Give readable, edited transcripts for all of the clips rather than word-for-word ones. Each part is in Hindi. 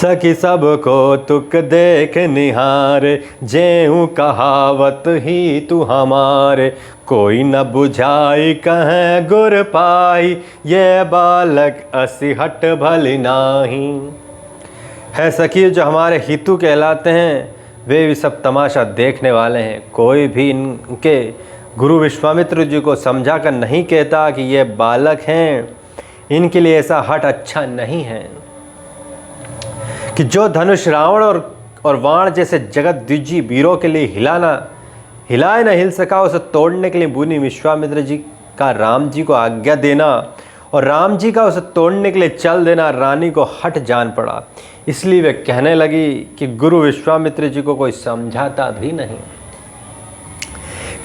सखी सबको तुक देख निहारे, जेऊ कहावत ही तू हमारे। कोई न बुझाई कहें गुर पाई, ये बालक असिहट भली नाही। है सखी जो हमारे हितु कहलाते हैं, वे भी सब तमाशा देखने वाले हैं। कोई भी इनके गुरु विश्वामित्र जी को समझा कर नहीं कहता कि ये बालक हैं, इनके लिए ऐसा हट अच्छा नहीं है। कि जो धनुष रावण और वाण जैसे जगत द्विजी वीरों के लिए हिलाए न हिल सका, उसे तोड़ने के लिए मुनि विश्वामित्र जी का राम जी को आज्ञा देना और राम जी का उसे तोड़ने के लिए चल देना रानी को हट जान पड़ा। इसलिए वे कहने लगी कि गुरु विश्वामित्र जी को कोई समझाता भी नहीं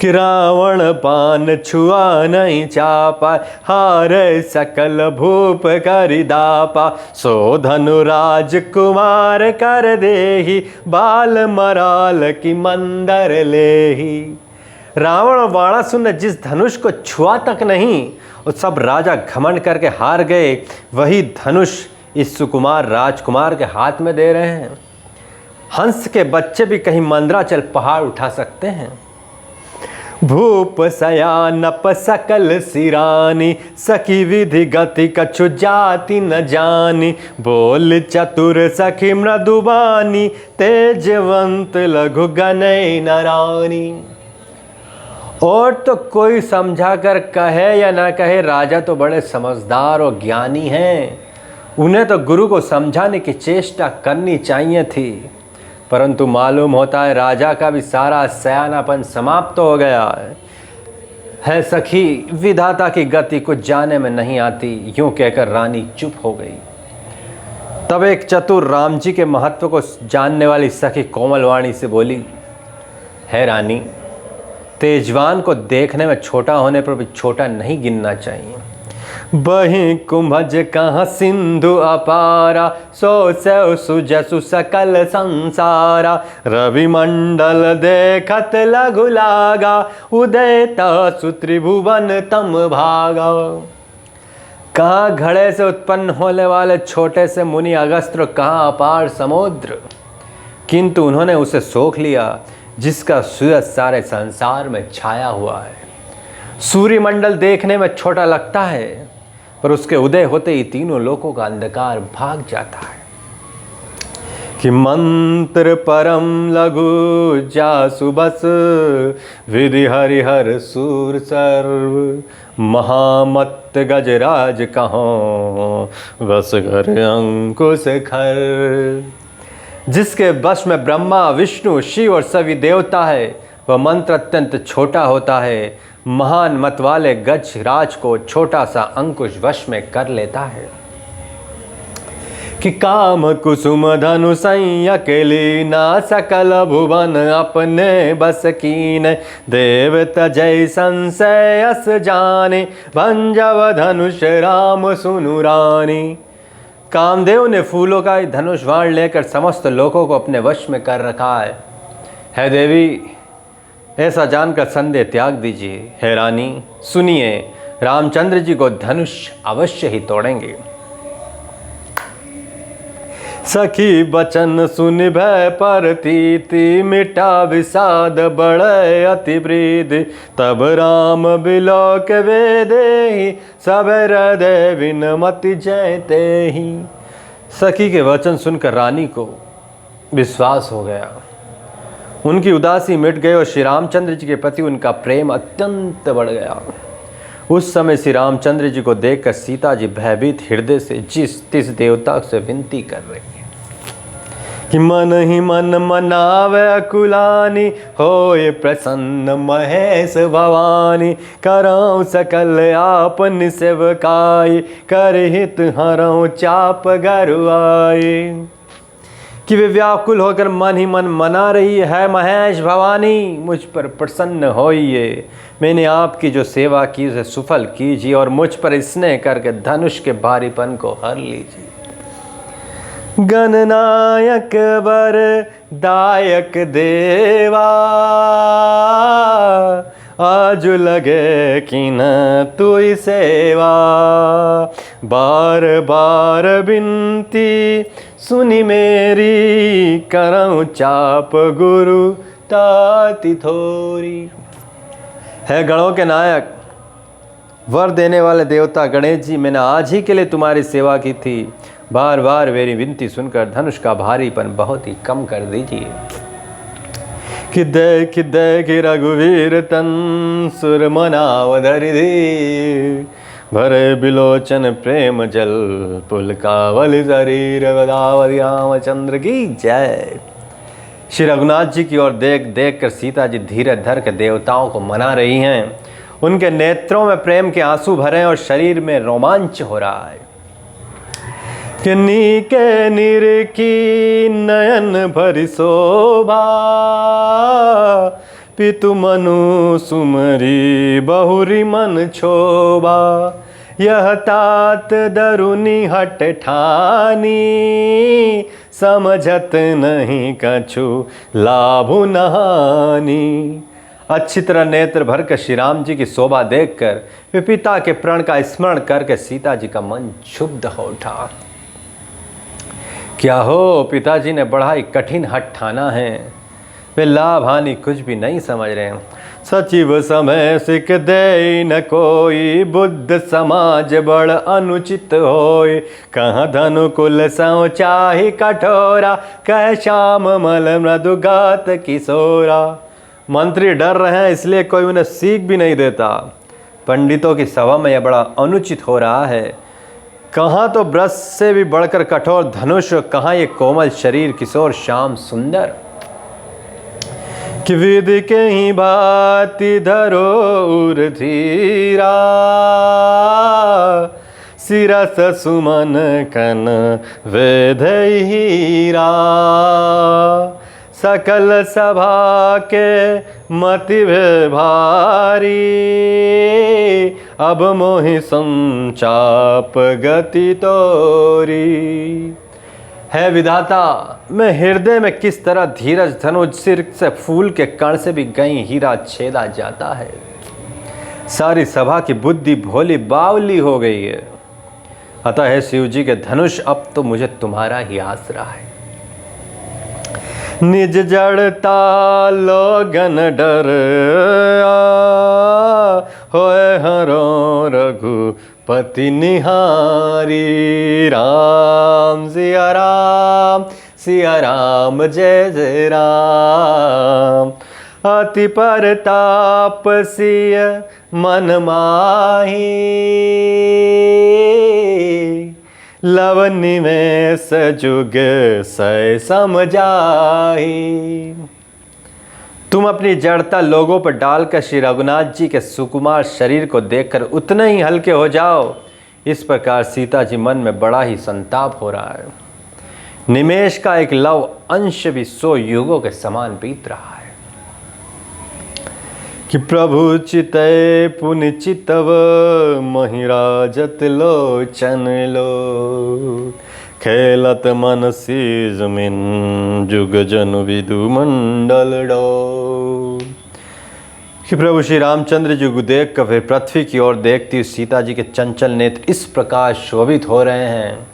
कि रावण पान छुआ नहीं चापा, हार सकल भूप करि दापा। सो धनुराज कुमार कर देहि, बाल मराल की मंदर लेही। रावण और बाणासुर ने जिस धनुष को छुआ तक नहीं, और सब राजा घमंड करके हार गए, वही धनुष इस सुकुमार राजकुमार के हाथ में दे रहे हैं। हंस के बच्चे भी कहीं मंदराचल पहाड़ उठा सकते हैं। भूप सयानप सकल सिरानी, सखी विधि गति कछु जाति न जानी। बोल चतुर सखी मृदुबानी, तेजवंत लघु गनय नरानी। और तो कोई समझा कर कहे या ना कहे, राजा तो बड़े समझदार और ज्ञानी हैं, उन्हें तो गुरु को समझाने की चेष्टा करनी चाहिए थी। परंतु मालूम होता है राजा का भी सारा सयानापन समाप्त हो गया है। सखी विधाता की गति कुछ जाने में नहीं आती, यूं कहकर रानी चुप हो गई। तब एक चतुर राम जी के महत्व को जानने वाली सखी कोमलवाणी से बोली, है रानी, तेजवान को देखने में छोटा होने पर भी छोटा नहीं गिनना चाहिए। बहि कुंभज कहाँ सिंधु अपारा, सो सौ सुजसु सकल संसारा। रवि मंडल देखत लघु लागा, उदयता सुत्रिभुवन तम भागा। कहाँ घड़े से उत्पन्न होने वाले छोटे से मुनि अगस्त्र, कहाँ अपार समुद्र, किंतु उन्होंने उसे सोख लिया जिसका सूरज सारे संसार में छाया हुआ है। सूर्यमंडल देखने में छोटा लगता है, पर उसके उदय होते ही तीनों लोकों का अंधकार भाग जाता है। कि मंत्र परम लघु जासु बस, विधि हरिहर सूर सर्व। महामत्त गजराज कहो, बस कर अंकुश खर। जिसके बश में ब्रह्मा विष्णु शिव और सभी देवता है, वह मंत्र अत्यंत छोटा होता है। महान मत वाले गज राज को छोटा सा अंकुश वश में कर लेता है। कि काम कुसुम धनु संयक लीना, सकल भुवन अपने बस कीन। देव तजय संशय अस जाने, भंजव धनुष राम सुनु रानी। कामदेव ने फूलों का धनुष बाण लेकर समस्त लोगों को अपने वश में कर रखा है देवी, ऐसा जानकर संदेह त्याग दीजिए। है रानी, सुनिए, रामचंद्र जी को धनुष अवश्य ही तोड़ेंगे। सखी बचन सुनि भय परतीति, मिटा विषाद बढ़े अति प्रीति। तब राम बिलोक वेदेहि, सब हृदय विनमति जयते ही। सखी के वचन सुनकर रानी को विश्वास हो गया, उनकी उदासी मिट गई और श्री रामचंद्र जी के प्रति उनका प्रेम अत्यंत बढ़ गया। उस समय श्री रामचंद्र जी को देखकर सीता जी भयभीत हृदय से जिस तिस देवता से विनती कर रही है कि मन ही मन मनावे अकुलानी, होए प्रसन्न महेश भवानी। कराऊं सकल आपन सेवकाई, करहित हरऊं चाप गरुआई। कि वे व्याकुल होकर मन ही मन मना रही है, महेश भवानी मुझ पर प्रसन्न होइए। मैंने आपकी जो सेवा की उसे सफल कीजिए और मुझ पर स्नेह करके धनुष के भारीपन को हर लीजिए। गणनायक वर दायक देवा, आज लगे कि न तुई सेवा। बार बार बिनती सुनी मेरी, करऊँ चाप गुरु ताति थोरी। है गणों के नायक, वर देने वाले देवता गणेश जी, मैंने आज ही के लिए तुम्हारी सेवा की थी। बार बार मेरी विनती सुनकर धनुष का भारीपन बहुत ही कम कर दीजिए। कि रघुवीर तन सुर मनावधरि धीर, भरे बिलोचन प्रेम जल पुलकावल शरीर। गोदावरी रामचंद्र की जय। श्री रघुनाथ जी की ओर देख देख कर सीता जी धीरज धर के देवताओं को मना रही हैं। उनके नेत्रों में प्रेम के आंसू भरे और शरीर में रोमांच हो रहा है। कि नीके निरखी नयन भरि शोभा, पितु मनु सुमरी बहुरी मन क्षोभा। यह तात दरुनी हट ठानी, समझत नहीं कछु लाभु नहानी। अच्छी तरह नेत्र भर कर श्री राम जी की शोभा देखकर वे पिता के प्रण का स्मरण करके सीता जी का मन क्षुब्ध हो उठा। क्या हो, पिताजी ने बड़ा ही कठिन हठ ठाना है। वे लाभ हानि कुछ भी नहीं समझ रहे हैं। सचिव समय सिख दे न कोई, बुद्ध समाज बड़ अनुचित होय। कहाँ धनु कुल सौ चाहि कठोरा, कह श्याम मल मृदुगात किशोरा। मंत्री डर रहे हैं इसलिए कोई उन्हें सीख भी नहीं देता। पंडितों की सभा में यह बड़ा अनुचित हो रहा है। कहाँ तो ब्रश से भी बढ़कर कठोर धनुष, कहाँ ये कोमल शरीर किशोर श्याम सुंदर। कि विधि के ही भांति धरो उर धीरा, सिरस सुमन कन वेद हीरा। सकल सभा के मति भारी, अब मोहि संचाप गति तोरी। है विधाता, मैं हृदय में किस तरह धीरज धनुष सिर से फूल के कण से भी कहीं हीरा छेदा जाता है। सारी सभा की बुद्धि भोली बावली हो गई है। अतः है शिव जी के धनुष, अब तो मुझे तुम्हारा ही आसरा है। निज जड़ता लोगन डर, होए हरो रघुपति निहारी। राम सिया राम, सिया राम जय जय राम। अति परताप सिय मन माही, लवनि में सजुग सै समझाही। तुम अपनी जड़ता लोगों पर डालकर श्री रघुनाथ जी के सुकुमार शरीर को देखकर उतने ही हल्के हो जाओ। इस प्रकार सीता जी मन में बड़ा ही संताप हो रहा है। निमेष का एक लव अंश भी 100 युगों के समान बीत रहा है। कि प्रभु चितय पुनि चितव, महिराजत लोचन लो। खेलत मन सीज मिन, जुग जनु विदु मंडल डो। कि प्रभु श्री रामचंद्र जी को देख कर फिर पृथ्वी की ओर देखती सीता जी के चंचल नेत्र इस प्रकार शोभित हो रहे हैं,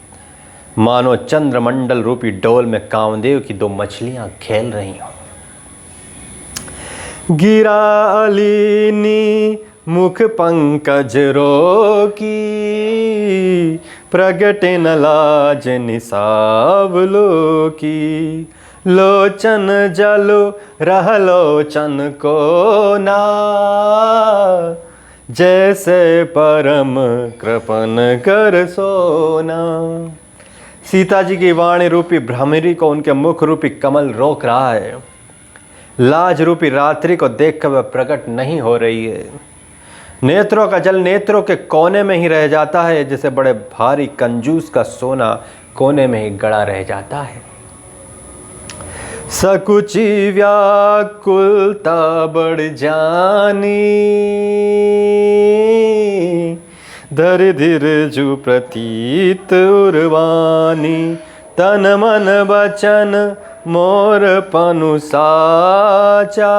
मानो चंद्रमंडल रूपी डोल में कामदेव की 2 मछलियां खेल रही हों। गिरा अलीनी मुख पंकज रोकी, प्रगटे न लाज निसावलो की। लोचन जलो रह लोचन को ना, जैसे परम कृपन कर सोना। सीता जी की वाणी रूपी भ्रमरी को उनके मुख रूपी कमल रोक रहा है। लाज रूपी रात्रि को देखकर वह प्रकट नहीं हो रही है। नेत्रों का जल नेत्रों के कोने में ही रह जाता है, जैसे बड़े भारी कंजूस का सोना कोने में ही गड़ा रह जाता है। सकुची व्याकुलता बढ़ जानी, धर धीर जु प्रतीत उर्वानी। तन मन वचन मोर पनु साचा,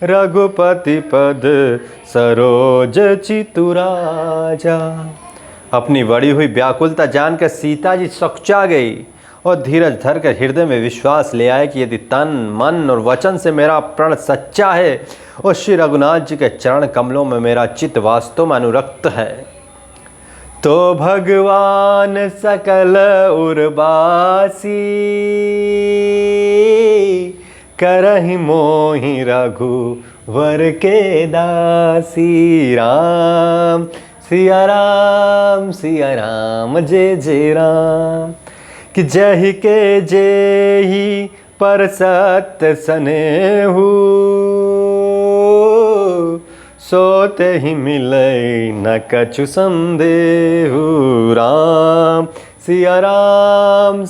रघुपति पद सरोज चितुराजा। अपनी बढ़ी हुई व्याकुलता जानकर सीता जी सकुचा गई और धीरज धर कर हृदय में विश्वास ले आए कि यदि तन मन और वचन से मेरा प्रण सच्चा है और श्री रघुनाथ जी के चरण कमलों में मेरा चित्त वास्तव में अनुरक्त है, तो भगवान सकल उर्वासी करहि मोहि रघुवर के दासी। राम सिया राम जय जय राम। कि जय के जेहि पर सत्य सनेहु, सोते ही मिले न कछु संदेहु। राम सिया राम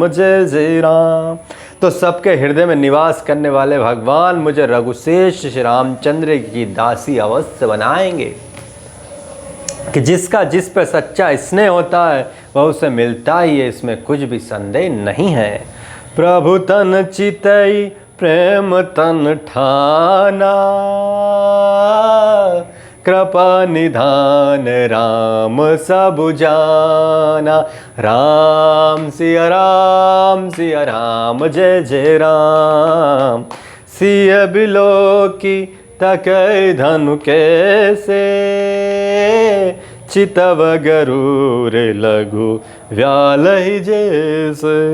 जय जय राम। तो सबके हृदय में निवास करने वाले भगवान मुझे रघुशेष श्री रामचंद्र की दासी अवश्य बनाएंगे। कि जिसका जिस पर सच्चा स्नेह होता है वह उसे मिलता ही है, इसमें कुछ भी संदेह नहीं है। प्रभु तन चितई प्रेम तन ठाना, कृपा निधान राम सब जाना। राम सिया राम जय जय राम। सिय बिलो की तकै धनु कैसे, चितव गरुर लघु व्यालहि जैसे।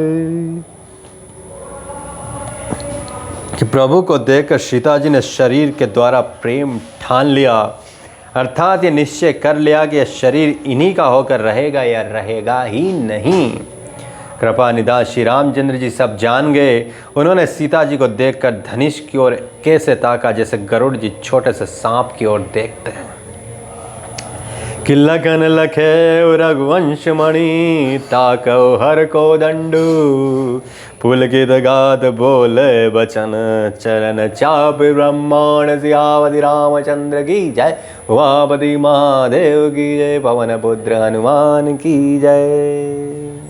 कि प्रभु को देखकर सीता जी ने शरीर के द्वारा प्रेम ठान लिया, अर्थात ये निश्चय कर लिया कि यह शरीर इन्हीं का होकर रहेगा या रहेगा ही नहीं। कृपा निधान श्री रामचंद्र जी सब जान गए। उन्होंने सीता जी को देखकर धनुष की ओर कैसे ताका जैसे गरुड़ जी छोटे से सांप की ओर देखते हैं। कि लगन लखे रघुवंश मणि, ताकौ हर को दंडू। पुलकित गात बोले बचन, चरण चाप ब्रह्मांड सियावति रामचंद्र की जय। उमापति महादेव की जय, पवन पुत्र हनुमान की जय।